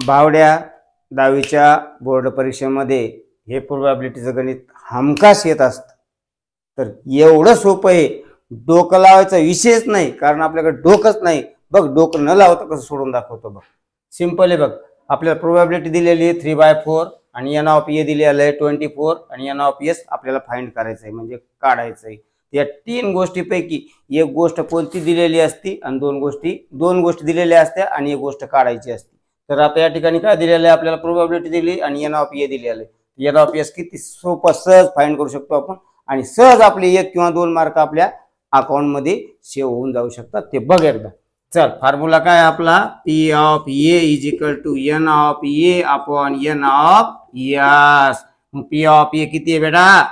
भावड्या 10वीच्या बोर्ड परीक्षेमध्ये हे प्रोबॅबिलिटीचं गणित हमखास येत असतं। तर एवढं सोपं आहे, डोकं लावायचा विषयच नाही, कारण आपल्याकडे डोकंच नाही। बघ डोकं न लावता कसं सोडून दाखवतो बघ। सिंपल आहे बघ, आपल्याला प्रोबॅबिलिटी दिलेली आहे 3/4 आणि n ऑफ a दिलेलं आहे 24 आणि n ऑफ s आपल्याला फाइंड करायचं आहे, म्हणजे काढायचं आहे। या तीन गोष्टीपैकी एक गोष्ट कोणती दिलेली असती आणि दोन गोष्टी दिलेल्या असत्या आणि एक गोष्ट काढायची असते। तर आता या ठिकाणी काय दिलेलं आहे, आपल्याला प्रोबॅबिलिटी दिली आणि n ऑफ a दिलेलं आहे। n ऑफ s किती सोपं सहज फाइंड करू शकतो आपण आणि सहज आपले 1 किंवा 2 मार्क आपल्या अकाउंट मध्ये सेव्ह होऊन जाऊ शकतात। ते बघ एकदा। चल, फॉर्म्युला काय आपला, p of a is equal to n of a upon n of s। p of a किती आहे बेटा,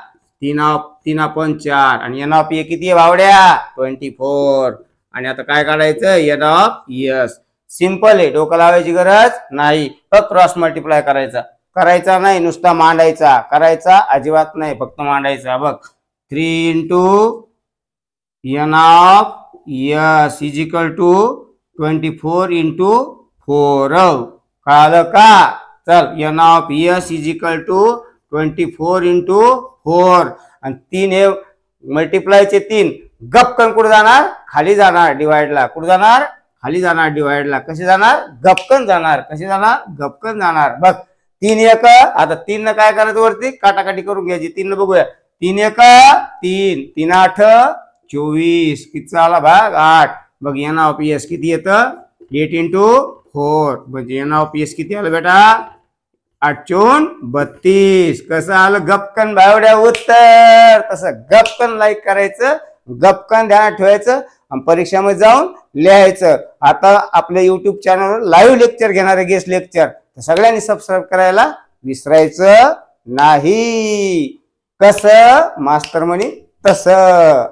3/4 आणि n ऑफ a किती आहे भावड्या, 24। आणि आता काय काढायचं, n ऑफ s। सिंपल आहे, डोकं लावायची गरज नाही, फक्त क्रॉस मल्टिप्लाय करायचा नाही, नुसता मांडायचा, करायचा अजिबात नाही, फक्त मांडायचा। बघ 3 × n of s is equal to 24 × 4। कळालं का? चल, n of s is equal to 24 × 4 आणि 3 हे मल्टिप्लायचे 3 गपकन कुठे जाणार, खाली जाणार डिवाइडला। कुठे जाणार, खाली जाणार डिवाइडला। कसे जाणार, गपकन जाणार। कसे जाणार, गपकन जाणार। बघ 3 1, आता 3 न काय करायचं, वरती काटाकाटी करून घ्यायची। 3 न बघूया, 3 1 3, 3 8 24, कितीचा आला भाग 8। बघ n ऑफ s किती येतं, 8 × 4 म्हणजे n ऑफ s किती आलं बेटा, 8 × 32। कसं आलं गपकन भावड्या उत्तर, तसं गपकन लाईक करायचं, गपकन ध्यानात ठेवायचं आणि परीक्षामध्ये जाऊन लिहायचं। आता आपल्या YouTube चॅनलवर लाईव्ह लेक्चर घेणारे गेस्ट लेक्चर, सगळ्यांनी सबस्क्राईब करायला विसरायचं नाही। कसं, मास्तर म्हणे तसं।